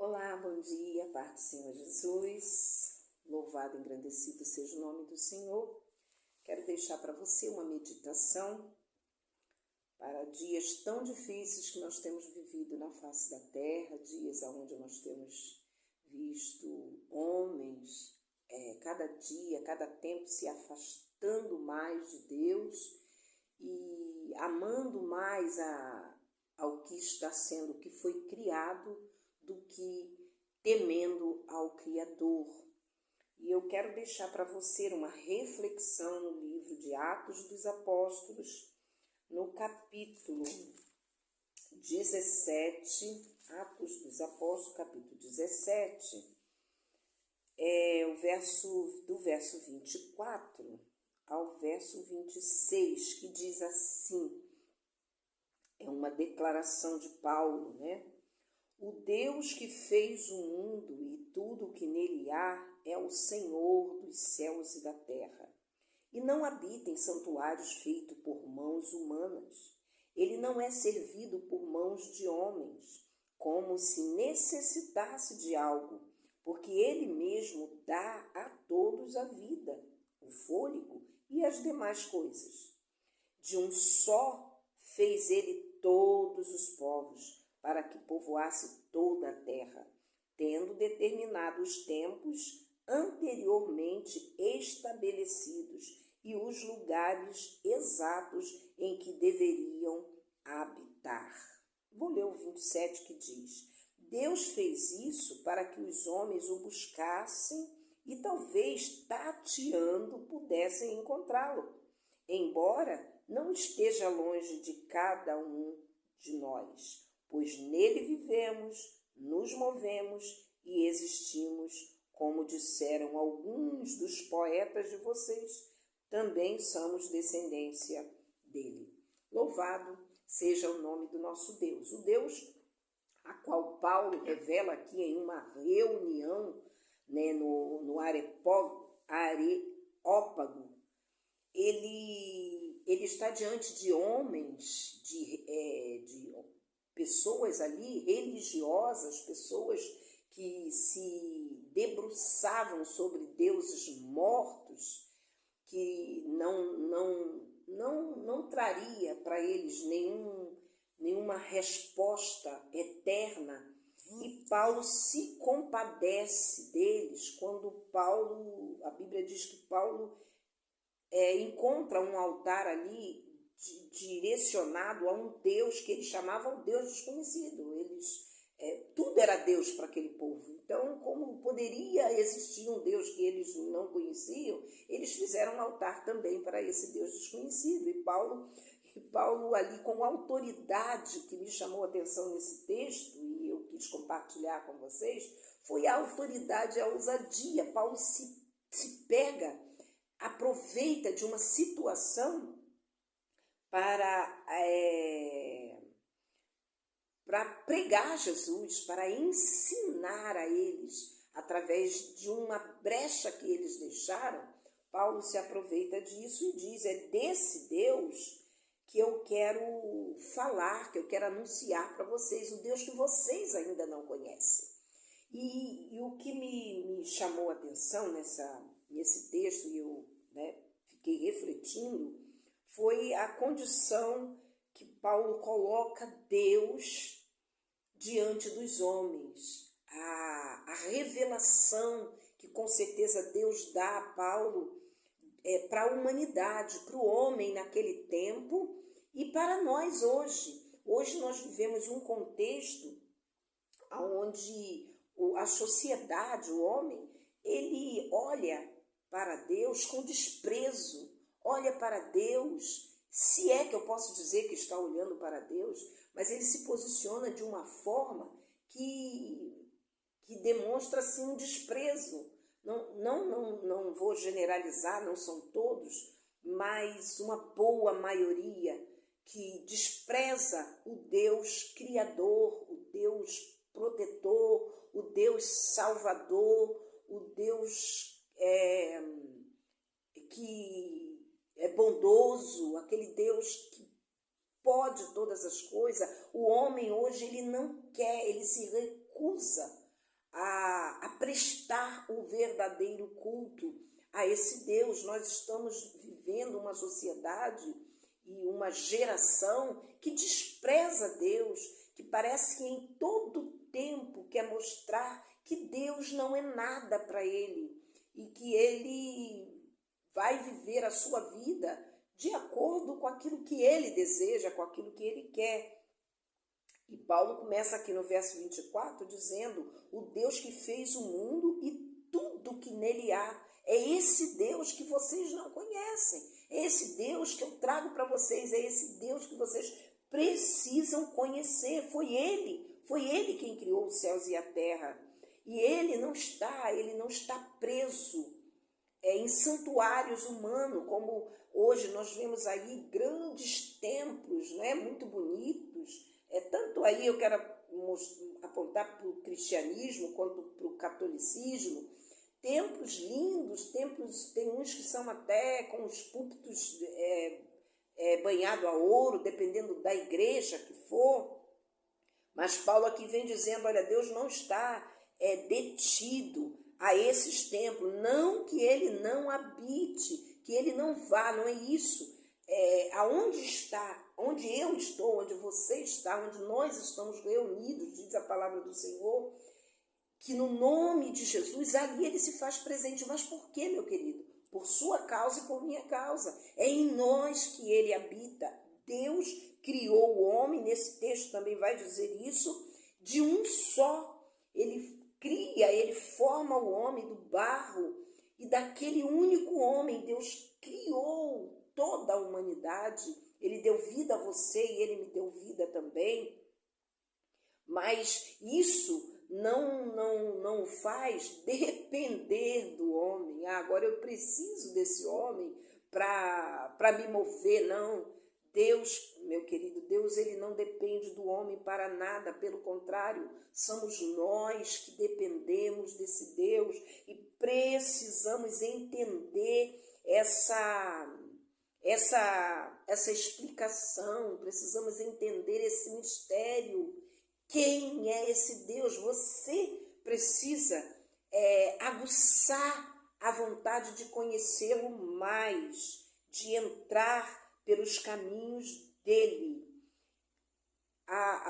Olá, bom dia, paz do Senhor Jesus, louvado e engrandecido seja o nome do Senhor. Quero deixar para você uma meditação para dias tão difíceis que nós temos vivido na face da terra, dias onde nós temos visto homens, cada dia, cada tempo se afastando mais de Deus e amando mais ao que está sendo, o que foi criado, do que temendo ao Criador. E eu quero deixar para você uma reflexão no livro de Atos dos Apóstolos, no capítulo 17, Atos dos Apóstolos, capítulo 17, do verso 24 ao verso 26, que diz assim, é uma declaração de Paulo, né? O Deus que fez o mundo e tudo o que nele há é o Senhor dos céus e da terra, e não habita em santuários feitos por mãos humanas. Ele não é servido por mãos de homens, como se necessitasse de algo, porque ele mesmo dá a todos a vida, o fôlego e as demais coisas. De um só fez ele todos os povos, para que povoasse toda a terra, tendo determinado os tempos anteriormente estabelecidos e os lugares exatos em que deveriam habitar. Vou ler o 27 que diz: Deus fez isso para que os homens o buscassem e talvez tateando pudessem encontrá-lo, embora não esteja longe de cada um de nós, pois nele vivemos, nos movemos e existimos, como disseram alguns dos poetas de vocês, também somos descendência dele. Louvado seja o nome do nosso Deus, o Deus a qual Paulo revela aqui em uma reunião, né, no Areópago. Ele está diante de homens, de pessoas ali religiosas, pessoas que se debruçavam sobre deuses mortos, que não traria para eles nenhuma resposta eterna. E Paulo se compadece deles quando a Bíblia diz que Paulo encontra um altar ali direcionado a um Deus que eles chamavam Deus desconhecido. Tudo era Deus para aquele povo. Então, como poderia existir um Deus que eles não conheciam, eles fizeram um altar também para esse Deus desconhecido. E Paulo ali, com autoridade, que me chamou a atenção nesse texto, e eu quis compartilhar com vocês, foi a autoridade, a ousadia. Paulo se aproveita de uma situação para pregar Jesus, para ensinar a eles, através de uma brecha que eles deixaram. Paulo se aproveita disso e diz, é desse Deus que eu quero falar, que eu quero anunciar para vocês, o Deus que vocês ainda não conhecem. E o que me chamou a atenção nesse texto, e eu fiquei refletindo, foi a condição que Paulo coloca Deus diante dos homens, a revelação que com certeza Deus dá a Paulo para a humanidade, para o homem naquele tempo e para nós hoje. Hoje nós vivemos um contexto onde a sociedade, o homem, ele olha para Deus com desprezo, olha para Deus, se é que eu posso dizer que está olhando para Deus, mas ele se posiciona de uma forma que demonstra assim um desprezo. Não vou generalizar, não são todos, mas uma boa maioria que despreza o Deus criador, o Deus protetor, o Deus salvador, o Deus que é bondoso, aquele Deus que pode todas as coisas. O homem hoje, ele não quer, ele se recusa a prestar o verdadeiro culto a esse Deus. Nós estamos vivendo uma sociedade e uma geração que despreza Deus, que parece que em todo tempo quer mostrar que Deus não é nada para ele e que ele vai viver a sua vida de acordo com aquilo que ele deseja, com aquilo que ele quer. E Paulo começa aqui no verso 24 dizendo: o Deus que fez o mundo e tudo que nele há. É esse Deus que vocês não conhecem. É esse Deus que eu trago para vocês. É esse Deus que vocês precisam conhecer. Foi Ele quem criou os céus e a terra. E Ele não está preso em santuários humanos, como hoje nós vemos aí grandes templos, né, muito bonitos. Tanto aí eu quero apontar para o cristianismo quanto para o catolicismo. Templos lindos, templos, tem uns que são até com os púlpitos banhados a ouro, dependendo da igreja que for. Mas Paulo aqui vem dizendo, olha, Deus não está detido a esses templos, não que ele não habite, que ele não vá, não é isso. Aonde está, onde eu estou, onde você está, onde nós estamos reunidos, diz a palavra do Senhor, que no nome de Jesus, ali ele se faz presente. Mas por quê, meu querido? Por sua causa e por minha causa. É em nós que ele habita. Deus criou o homem, nesse texto também vai dizer isso, de um só. Ele cria, ele forma o homem do barro, e daquele único homem Deus criou toda a humanidade. Ele deu vida a você e ele me deu vida também. Mas isso não faz depender do homem. Agora eu preciso desse homem para me mover. Não. Deus, meu querido, Deus, ele não depende do homem para nada. Pelo contrário, somos nós que dependemos desse Deus e precisamos entender essa explicação, precisamos entender esse mistério. Quem é esse Deus? Você precisa aguçar a vontade de conhecê-lo mais, de entrar pelos caminhos dele.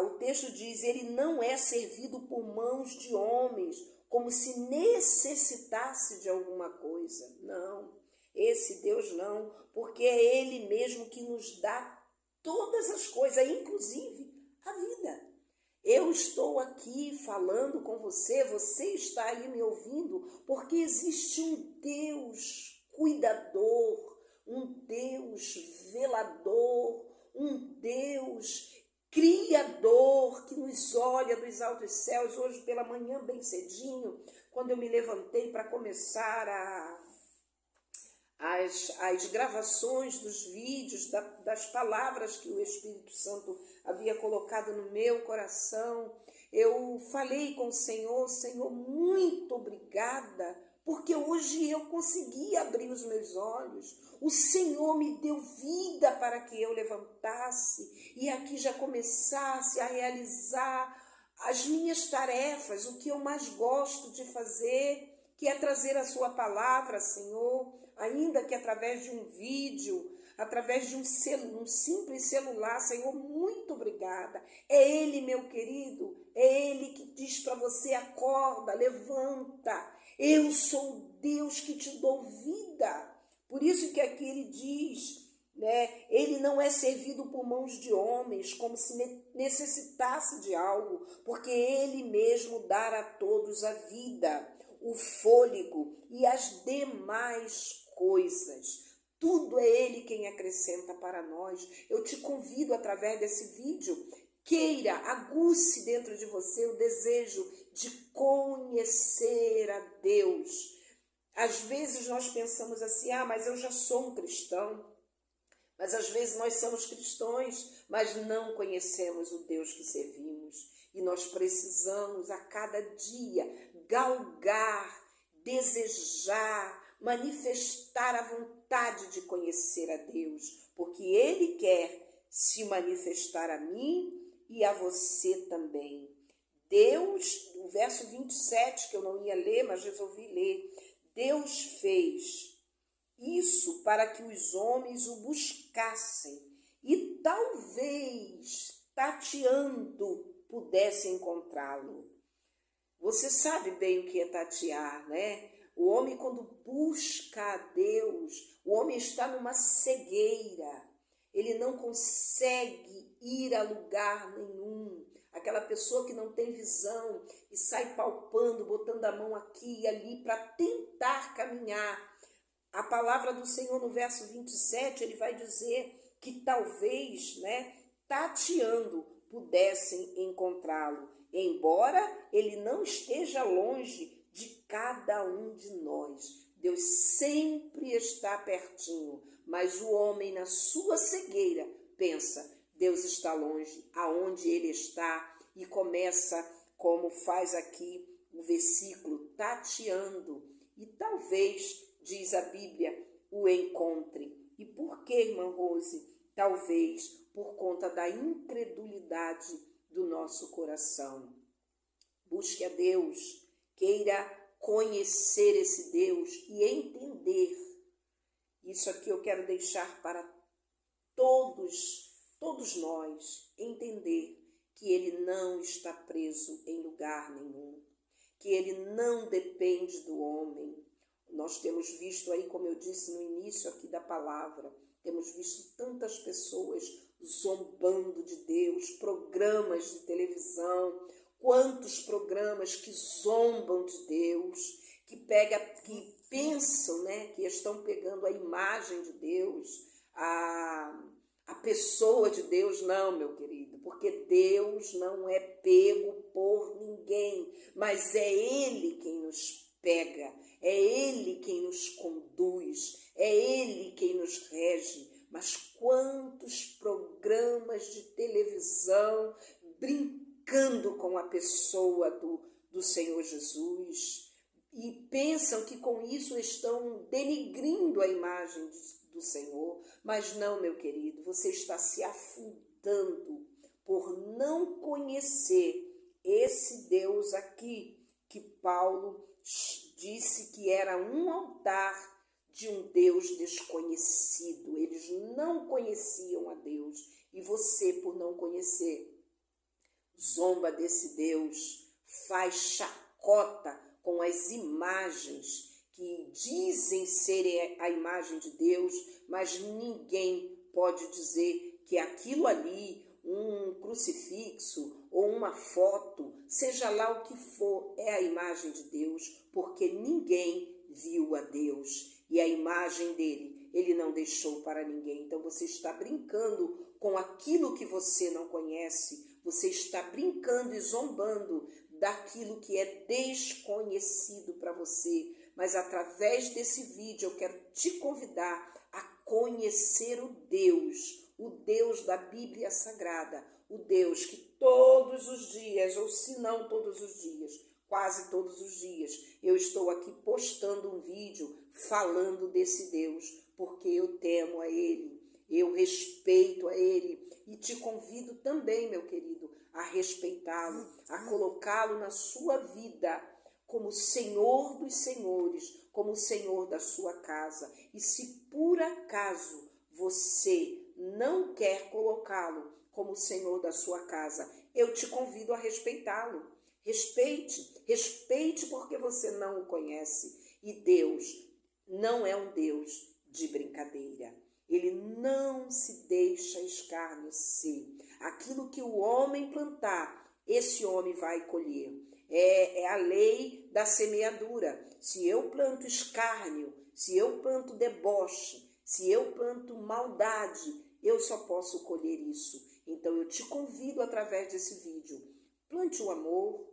O texto diz, ele não é servido por mãos de homens, como se necessitasse de alguma coisa. Não, esse Deus não, porque é ele mesmo que nos dá todas as coisas, inclusive a vida. Eu estou aqui falando com você, você está aí me ouvindo, porque existe um Deus cuidador, um Deus velador, um Deus criador que nos olha dos altos céus. Hoje pela manhã, bem cedinho, quando eu me levantei para começar as gravações dos vídeos, das palavras que o Espírito Santo havia colocado no meu coração, eu falei com o Senhor, Senhor, muito obrigada, porque hoje eu consegui abrir os meus olhos. O Senhor me deu vida para que eu levantasse e aqui já começasse a realizar as minhas tarefas, o que eu mais gosto de fazer, que é trazer a sua palavra, Senhor, ainda que através de um vídeo, através de um simples celular. Senhor, muito obrigada. É Ele, meu querido, é Ele que diz para você, acorda, levanta. Eu sou o Deus que te dou vida. Por isso que aqui ele diz, né, ele não é servido por mãos de homens, como se necessitasse de algo, porque ele mesmo dá a todos a vida, o fôlego e as demais coisas. Tudo é ele quem acrescenta para nós. Eu te convido através desse vídeo, queira, aguce dentro de você o desejo de conhecer a Deus. Às vezes nós pensamos assim, mas eu já sou um cristão. Mas às vezes nós somos cristãos, mas não conhecemos o Deus que servimos. E nós precisamos a cada dia galgar, desejar, manifestar a vontade de conhecer a Deus, porque Ele quer se manifestar a mim e a você também. Deus, o verso 27, que eu não ia ler, mas resolvi ler. Deus fez isso para que os homens o buscassem e talvez, tateando, pudessem encontrá-lo. Você sabe bem o que é tatear, né? O homem, quando busca a Deus, o homem está numa cegueira. Ele não consegue ir a lugar nenhum. Aquela pessoa que não tem visão e sai palpando, botando a mão aqui e ali para tentar caminhar. A palavra do Senhor no verso 27, ele vai dizer que talvez, né, tateando, pudessem encontrá-lo, embora ele não esteja longe de cada um de nós. Deus sempre está pertinho, mas o homem na sua cegueira pensa, Deus está longe, aonde ele está, e começa, como faz aqui o versículo, tateando, e talvez, diz a Bíblia, o encontre. E por que, irmã Rose? Talvez por conta da incredulidade do nosso coração. Busque a Deus, queira conhecer esse Deus e entender. Isso aqui eu quero deixar para todos nós, entender que ele não está preso em lugar nenhum, que ele não depende do homem. Nós temos visto aí, como eu disse no início aqui da palavra, temos visto tantas pessoas zombando de Deus, programas de televisão, quantos programas que zombam de Deus, que pensam, né, que estão pegando a imagem de Deus, a pessoa de Deus. Não, meu querido, porque Deus não é pego por ninguém, mas é Ele quem nos pega, é Ele quem nos conduz, é Ele quem nos rege. Mas quantos programas de televisão brincando com a pessoa do Senhor Jesus e pensam que com isso estão denigrindo a imagem do Senhor. Mas não, meu querido, você está se afundando por não conhecer esse Deus aqui, que Paulo disse que era um altar de um Deus desconhecido. Eles não conheciam a Deus. E você, por não conhecer, zomba desse Deus, faz chacota com as imagens que dizem ser a imagem de Deus, mas ninguém pode dizer que aquilo ali, um crucifixo ou uma foto, seja lá o que for, é a imagem de Deus, porque ninguém viu a Deus. E a imagem dele, ele não deixou para ninguém. Então você está brincando com aquilo que você não conhece, você está brincando e zombando daquilo que é desconhecido para você. Mas através desse vídeo eu quero te convidar a conhecer o Deus da Bíblia Sagrada, o Deus que todos os dias, ou se não todos os dias, quase todos os dias, eu estou aqui postando um vídeo falando desse Deus, porque eu temo a Ele, eu respeito a Ele e te convido também, meu querido, a respeitá-lo, a colocá-lo na sua vida como Senhor dos senhores, como Senhor da sua casa. E se por acaso você não quer colocá-lo como Senhor da sua casa, eu te convido a respeitá-lo. Respeite porque você não o conhece. E Deus não é um Deus de brincadeira. Ele não se deixa escarnecer. Aquilo que o homem plantar, esse homem vai colher. É a lei da semeadura. Se eu planto escárnio, se eu planto deboche, se eu planto maldade, eu só posso colher isso. Então eu te convido através desse vídeo, plante o amor,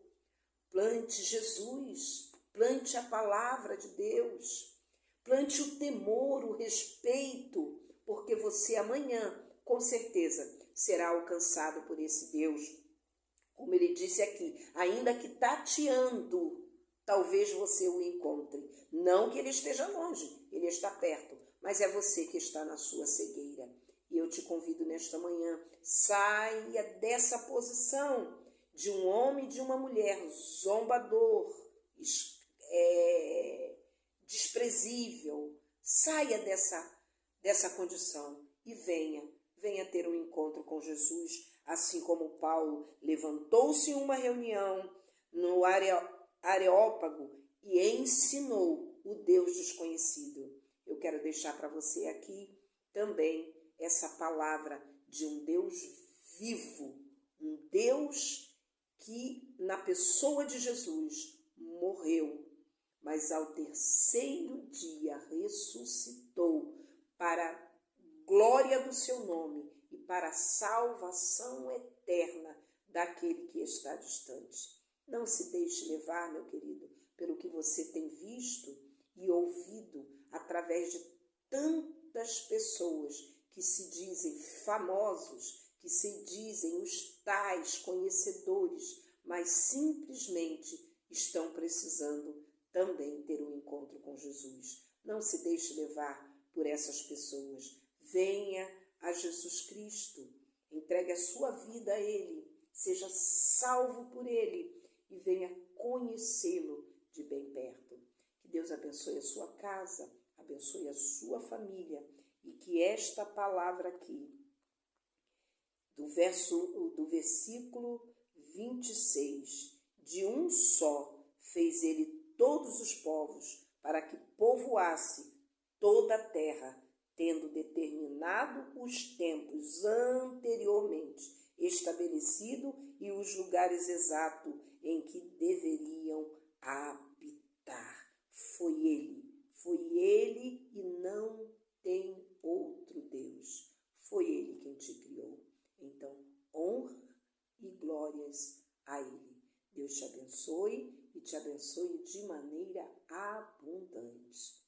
plante Jesus, plante a palavra de Deus, plante o temor, o respeito, porque você amanhã, com certeza, será alcançado por esse Deus. Como ele disse aqui, ainda que tateando, talvez você o encontre. Não que ele esteja longe, ele está perto, mas é você que está na sua cegueira. E eu te convido nesta manhã, saia dessa posição de um homem e de uma mulher zombador, desprezível. Saia dessa condição e venha ter um encontro com Jesus, assim como Paulo levantou-se em uma reunião no Areópago e ensinou o Deus desconhecido. Eu quero deixar para você aqui também essa palavra de um Deus vivo, um Deus que na pessoa de Jesus morreu, mas ao terceiro dia ressuscitou para glória do seu nome e para a salvação eterna daquele que está distante. Não se deixe levar, meu querido, pelo que você tem visto e ouvido através de tantas pessoas que se dizem famosos, que se dizem os tais conhecedores, mas simplesmente estão precisando também ter um encontro com Jesus. Não se deixe levar por essas pessoas. Venha a Jesus Cristo, entregue a sua vida a Ele, seja salvo por Ele e venha conhecê-lo de bem perto. Que Deus abençoe a sua casa, abençoe a sua família e que esta palavra aqui, do versículo 26, de um só fez Ele todos os povos, para que povoasse toda a terra, tendo determinado os tempos anteriormente estabelecido e os lugares exatos em que deveriam habitar. Foi Ele e não tem outro Deus. Foi Ele quem te criou. Então, honra e glórias a Ele. Deus te abençoe e te abençoe de maneira abundante.